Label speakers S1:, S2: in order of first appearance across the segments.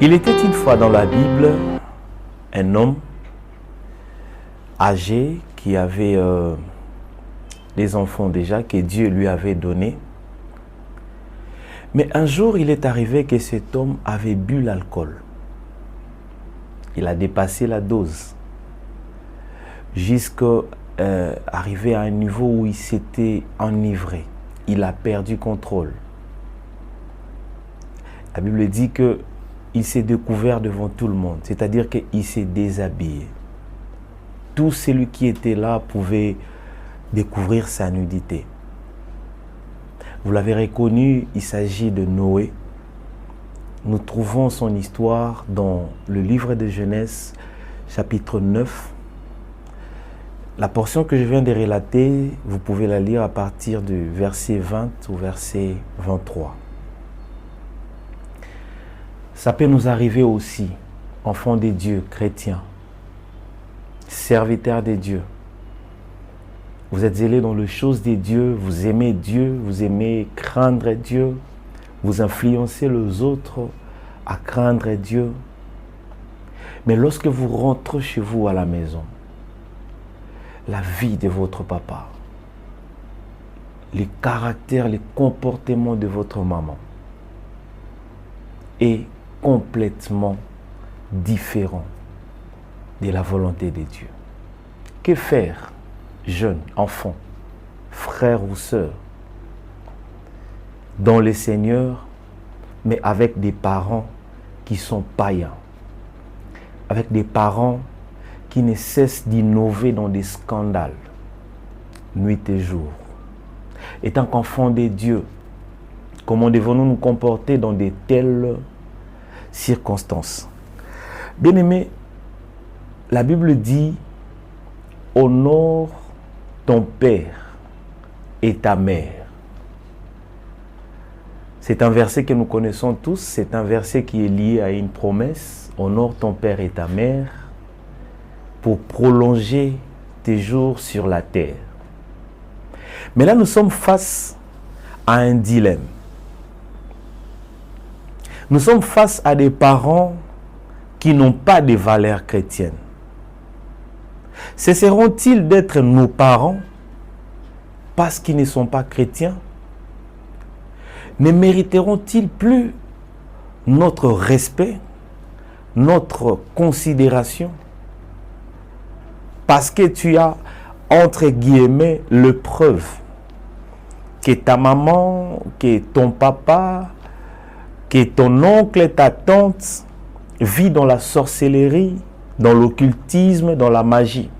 S1: Il était une fois dans la Bible un homme âgé qui avait des enfants déjà que Dieu lui avait donnés. Mais un jour, il est arrivé que cet homme avait bu l'alcool. Il a dépassé la dose jusqu'à arriver à un niveau où il s'était enivré. Il a perdu contrôle. La Bible dit qu'il s'est découvert devant tout le monde, c'est-à-dire qu'il s'est déshabillé. Tout celui qui était là pouvait découvrir sa nudité. Vous l'avez reconnu, il s'agit de Noé. Nous trouvons son histoire dans le livre de Genèse, chapitre 9. La portion que je viens de relater, vous pouvez la lire à partir du verset 20 au verset 23. Ça peut nous arriver aussi, enfants de Dieu, chrétiens, serviteurs de Dieu. Vous êtes zélés dans les choses de Dieu, vous aimez craindre Dieu, vous influencez les autres à craindre Dieu. Mais lorsque vous rentrez chez vous à la maison, la vie de votre papa, les caractères, les comportements de votre maman est complètement différent de la volonté de Dieu. Que faire, jeunes, enfants, frères ou sœurs, dans le Seigneur, mais avec des parents qui sont païens, avec des parents qui ne cessent d'innover dans des scandales, nuit et jour. Étant qu'enfants de Dieu, comment devons-nous nous comporter dans de telles circonstances? Bien-aimé, la Bible dit « Honore ton père et ta mère ». C'est un verset que nous connaissons tous, c'est un verset qui est lié à une promesse. « Honore ton père et ta mère » pour prolonger tes jours sur la terre. Mais là, nous sommes face à un dilemme. Nous sommes face à des parents qui n'ont pas de valeurs chrétiennes. Cesseront-ils d'être nos parents parce qu'ils ne sont pas chrétiens? Ne mériteront-ils plus notre respect, notre considération? Parce que tu as, entre guillemets, le preuve que ta maman, que ton papa, que ton oncle et ta tante vit dans la sorcellerie, dans l'occultisme, dans la magie.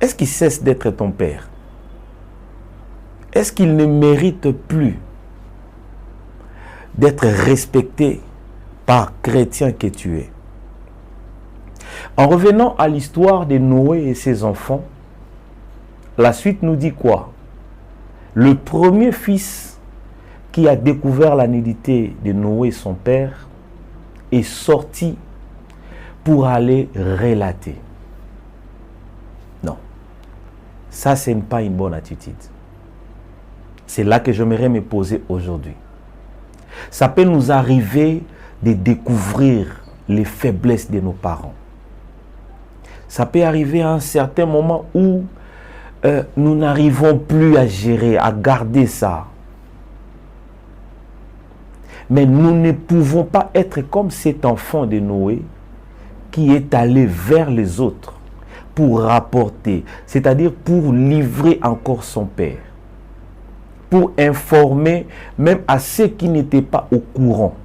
S1: Est-ce qu'il cesse d'être ton père? Est-ce qu'il ne mérite plus d'être respecté par chrétien que tu es? En revenant à l'histoire de Noé et ses enfants, la suite nous dit quoi? Le premier fils qui a découvert la nudité de Noé, son père, est sorti pour aller relater. Non, ça ce n'est pas une bonne attitude. C'est là que j'aimerais me poser aujourd'hui. Ça peut nous arriver de découvrir les faiblesses de nos parents. Ça peut arriver à un certain moment où nous n'arrivons plus à gérer, à garder ça. Mais nous ne pouvons pas être comme cet enfant de Noé qui est allé vers les autres pour rapporter, c'est-à-dire pour livrer encore son père, pour informer même à ceux qui n'étaient pas au courant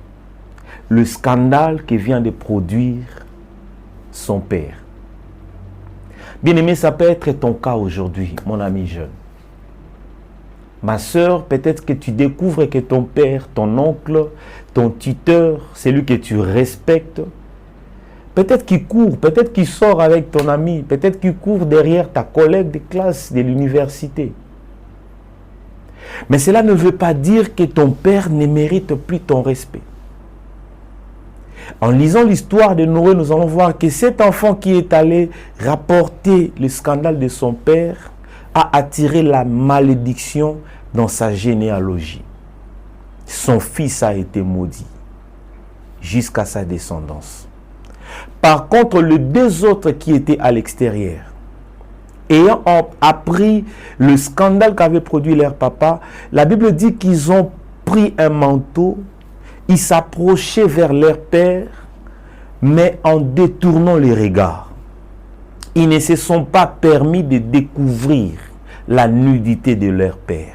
S1: le scandale que vient de produire son père. Bien-aimé, ça peut être ton cas aujourd'hui, mon ami jeune. Ma sœur, peut-être que tu découvres que ton père, ton oncle, ton tuteur, celui que tu respectes, peut-être qu'il court, peut-être qu'il sort avec ton ami, peut-être qu'il court derrière ta collègue de classe de l'université. Mais cela ne veut pas dire que ton père ne mérite plus ton respect. En lisant l'histoire de Noé, nous allons voir que cet enfant qui est allé rapporter le scandale de son père a attiré la malédiction dans sa généalogie. Son fils a été maudit. jusqu'à sa descendance. Par contre, les deux autres qui étaient à l'extérieur, ayant appris le scandale qu'avait produit leur papa, la Bible dit qu'ils ont pris un manteau, ils s'approchaient vers leur père, mais en détournant les regards. Ils ne se sont pas permis de découvrir la nudité de leur père.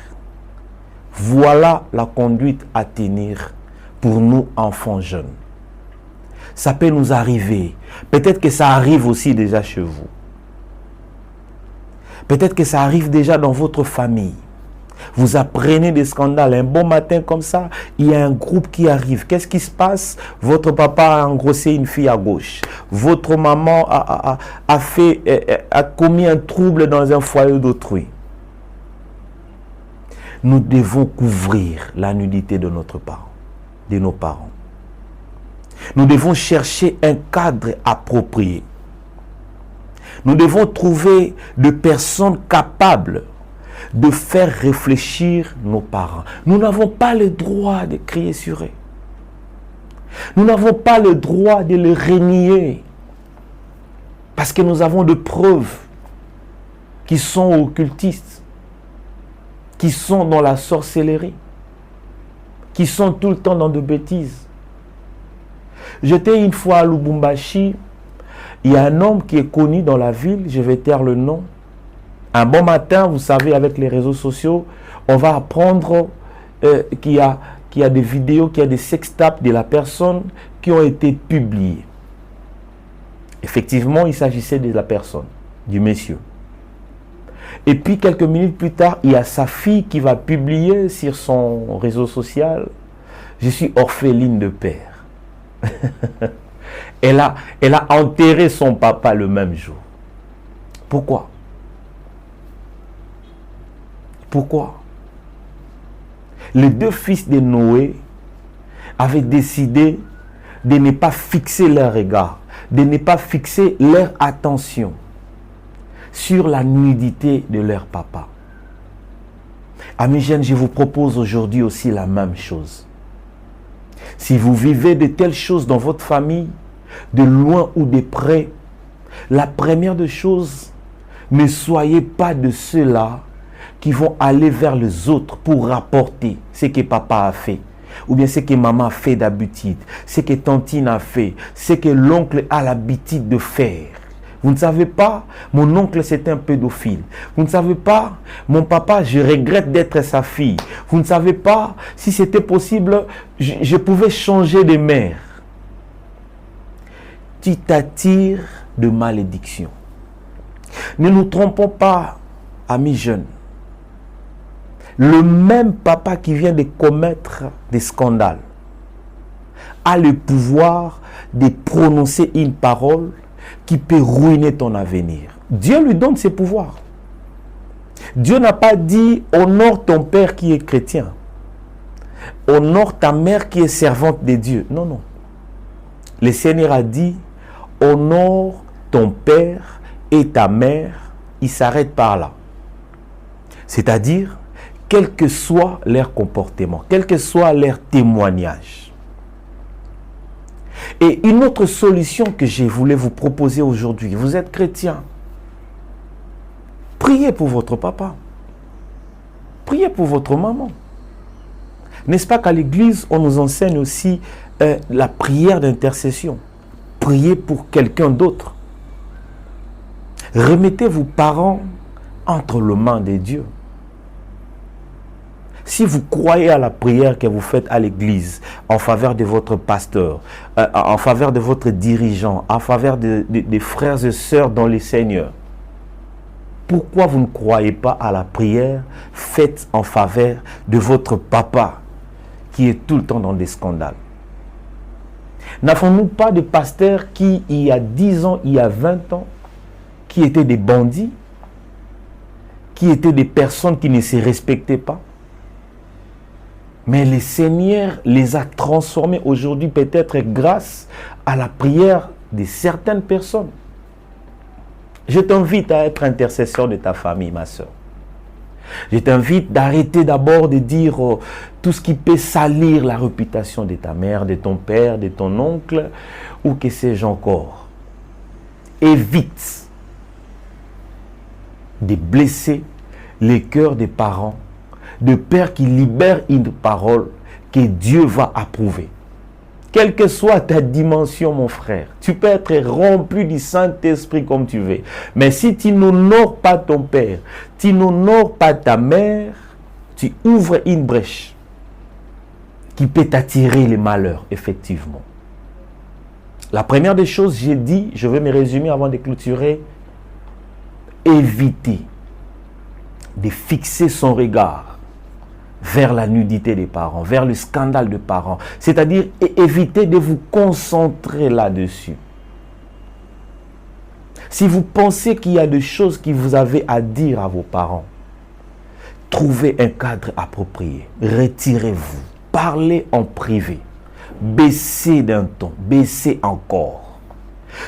S1: Voilà la conduite à tenir pour nous, enfants jeunes. Ça peut nous arriver. Peut-être que ça arrive aussi déjà chez vous. Peut-être que ça arrive déjà dans votre famille. Vous apprenez des scandales. Un bon matin comme ça, il y a un groupe qui arrive. Qu'est-ce qui se passe? Votre papa a engrossé une fille à gauche. Votre maman a commis un trouble dans un foyer d'autrui. Nous devons couvrir la nudité de nos parents. Nous devons chercher un cadre approprié. Nous devons trouver des personnes capables de faire réfléchir nos parents. Nous n'avons pas le droit de crier sur eux. Nous n'avons pas le droit de les renier. Parce que nous avons des preuves qui sont occultistes, qui sont dans la sorcellerie, qui sont tout le temps dans de bêtises. J'étais une fois à Lubumbashi. Il y a un homme qui est connu dans la ville, je vais taire le nom. Un bon matin, vous savez, avec les réseaux sociaux, on va apprendre qu'il y a des vidéos, qu'il y a des sextapes de la personne qui ont été publiées. Effectivement, il s'agissait de la personne, du monsieur. Et puis, quelques minutes plus tard, il y a sa fille qui va publier sur son réseau social « Je suis orpheline de père ». Elle a enterré son papa le même jour. Pourquoi? Pourquoi? Les deux fils de Noé avaient décidé de ne pas fixer leur regard, de ne pas fixer leur attention sur la nudité de leur papa. Amis jeunes, je vous propose aujourd'hui aussi la même chose. Si vous vivez de telles choses dans votre famille, de loin ou de près, la première des choses, ne soyez pas de ceux-là qui vont aller vers les autres pour rapporter ce que papa a fait, ou bien ce que maman a fait d'habitude, ce que tantine a fait, ce que l'oncle a l'habitude de faire. Vous ne savez pas, mon oncle c'est un pédophile. Vous ne savez pas, mon papa, je regrette d'être sa fille. Vous ne savez pas, si c'était possible, je pouvais changer de mère. Tu t'attires de malédiction. Ne nous trompons pas, amis jeunes. Le même papa qui vient de commettre des scandales a le pouvoir de prononcer une parole qui peut ruiner ton avenir. Dieu lui donne ses pouvoirs. Dieu n'a pas dit honore ton père qui est chrétien, honore ta mère qui est servante de Dieu. Non, non. Le Seigneur a dit honore ton père et ta mère. Il s'arrête par là. C'est-à-dire, quel que soit leur comportement, quel que soit leur témoignage. Et une autre solution que je voulais vous proposer aujourd'hui, vous êtes chrétien, priez pour votre papa, priez pour votre maman. N'est-ce pas qu'à l'église, on nous enseigne aussi la prière d'intercession, priez pour quelqu'un d'autre. Remettez vos parents entre les mains de Dieu. Si vous croyez à la prière que vous faites à l'église, en faveur de votre pasteur, en faveur de votre dirigeant, en faveur des frères et sœurs dans le Seigneur, pourquoi vous ne croyez pas à la prière faite en faveur de votre papa qui est tout le temps dans des scandales? N'avons-nous pas de pasteurs qui, il y a 10 ans, il y a 20 ans, qui étaient des bandits, qui étaient des personnes qui ne se respectaient pas? Mais le Seigneur les a transformés aujourd'hui peut-être grâce à la prière de certaines personnes. Je t'invite à être intercesseur de ta famille, ma soeur. Je t'invite d'arrêter d'abord de dire tout ce qui peut salir la réputation de ta mère, de ton père, de ton oncle, ou que sais-je encore. Évite de blesser les cœurs des parents, de pères qui libèrent une parole que Dieu va approuver. Quelle que soit ta dimension, mon frère, tu peux être rempli du Saint-Esprit comme tu veux. Mais si tu n'honores pas ton père, tu n'honores pas ta mère, tu ouvres une brèche qui peut t'attirer les malheurs, effectivement. La première des choses, j'ai dit, je vais me résumer avant de clôturer, éviter de fixer son regard vers la nudité des parents, vers le scandale des parents. C'est-à-dire éviter de vous concentrer là-dessus. Si vous pensez qu'il y a des choses que vous avez à dire à vos parents, trouvez un cadre approprié. Retirez-vous. Parlez en privé. Baissez d'un ton. Baissez encore.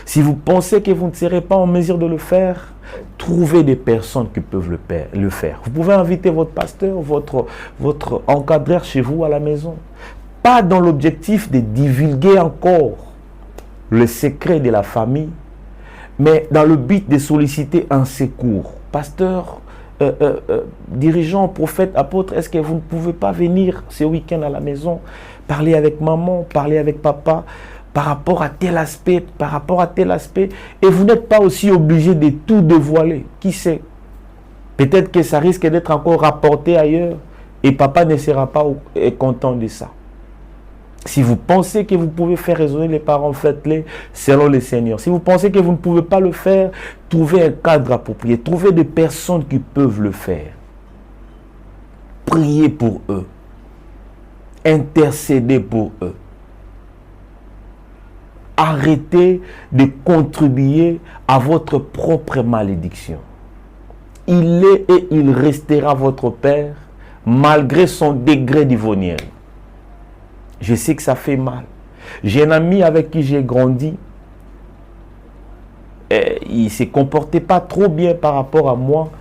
S1: Si vous pensez que vous ne serez pas en mesure de le faire, trouvez des personnes qui peuvent le faire. Vous pouvez inviter votre pasteur, votre encadreur chez vous à la maison. Pas dans l'objectif de divulguer encore le secret de la famille, mais dans le but de solliciter un secours. Pasteur, dirigeant, prophète, apôtre, est-ce que vous ne pouvez pas venir ce week-end à la maison, parler avec maman, parler avec papa, par rapport à tel aspect, par rapport à tel aspect, et vous n'êtes pas aussi obligé de tout dévoiler. Qui sait? Peut-être que ça risque d'être encore rapporté ailleurs, et papa ne sera pas content de ça. Si vous pensez que vous pouvez faire raisonner les parents, faites-les selon le Seigneur. Si vous pensez que vous ne pouvez pas le faire, trouvez un cadre approprié, trouvez des personnes qui peuvent le faire. Priez pour eux, intercédez pour eux. Arrêtez de contribuer à votre propre malédiction. Il est et il restera votre père malgré son degré d'ivognerie. Je sais que ça fait mal. J'ai un ami avec qui j'ai grandi. Il ne se comportait pas trop bien par rapport à moi.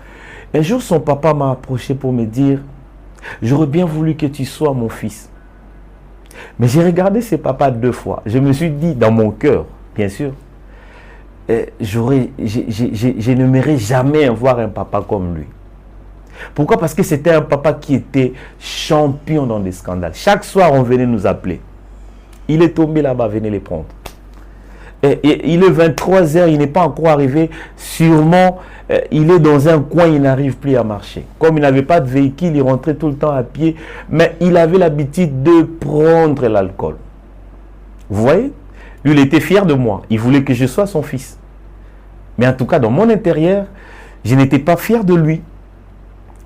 S1: Un jour, son papa m'a approché pour me dire « J'aurais bien voulu que tu sois mon fils. » Mais j'ai regardé ce papa 2 fois. Je me suis dit dans mon cœur, bien sûr, je n'aimerais jamais avoir un papa comme lui. Pourquoi? Parce que c'était un papa qui était champion dans des scandales. Chaque soir, on venait nous appeler. Il est tombé là-bas, venez les prendre. Il est 23h, il n'est pas encore arrivé. Sûrement, il est dans un coin, il n'arrive plus à marcher. Comme il n'avait pas de véhicule, il rentrait tout le temps à pied. Mais il avait l'habitude de prendre l'alcool. Vous voyez? Lui, il était fier de moi. Il voulait que je sois son fils. Mais en tout cas, dans mon intérieur, je n'étais pas fier de lui.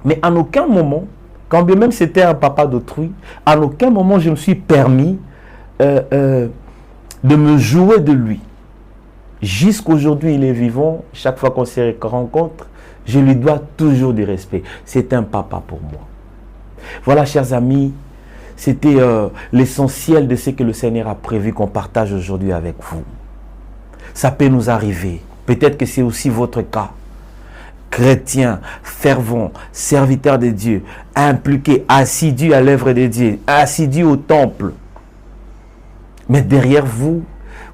S1: Mais en aucun moment, quand bien même c'était un papa d'autrui, en aucun moment je me suis permis de me jouer de lui. Jusqu'aujourd'hui, il est vivant. Chaque fois qu'on se rencontre, je lui dois toujours du respect. C'est un papa pour moi. Voilà, chers amis, c'était l'essentiel de ce que le Seigneur a prévu qu'on partage aujourd'hui avec vous. Ça peut nous arriver. Peut-être que c'est aussi votre cas. Chrétien, fervent, serviteur de Dieu, impliqué, assidu à l'œuvre de Dieu, assidu au temple. Mais derrière vous,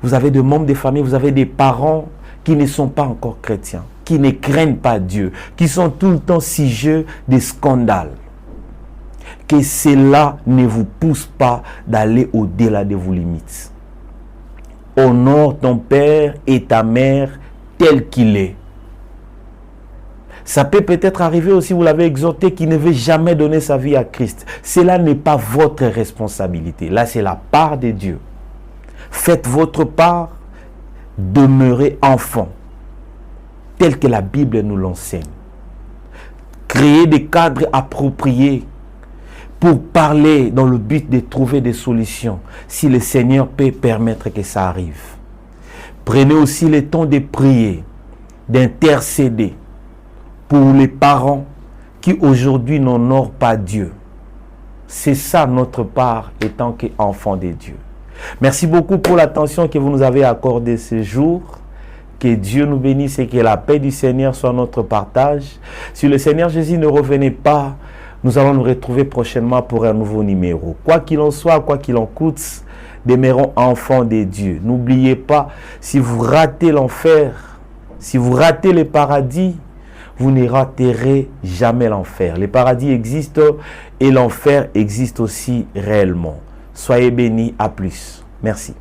S1: vous avez des membres de famille, vous avez des parents qui ne sont pas encore chrétiens, qui ne craignent pas Dieu, qui sont tout le temps sujets des scandales. Que cela ne vous pousse pas d'aller au-delà de vos limites. Honore ton père et ta mère tel qu'il est. Ça peut peut-être arriver aussi, vous l'avez exhorté, qu'il ne veut jamais donner sa vie à Christ. Cela n'est pas votre responsabilité. Là, c'est la part de Dieu. Faites votre part, demeurez enfant, tel que la Bible nous l'enseigne. Créez des cadres appropriés pour parler dans le but de trouver des solutions, si le Seigneur peut permettre que ça arrive. Prenez aussi le temps de prier, d'intercéder pour les parents qui aujourd'hui n'honorent pas Dieu. C'est ça notre part étant qu'enfant de Dieu. Merci beaucoup pour l'attention que vous nous avez accordée ce jour. Que Dieu nous bénisse et que la paix du Seigneur soit notre partage. Si le Seigneur Jésus ne revenait pas, nous allons nous retrouver prochainement pour un nouveau numéro. Quoi qu'il en soit, quoi qu'il en coûte, demeurons enfants de Dieu. N'oubliez pas, si vous ratez l'enfer, si vous ratez le paradis, vous ne raterez jamais l'enfer. Le paradis existe et l'enfer existe aussi réellement. Soyez bénis, à plus. Merci.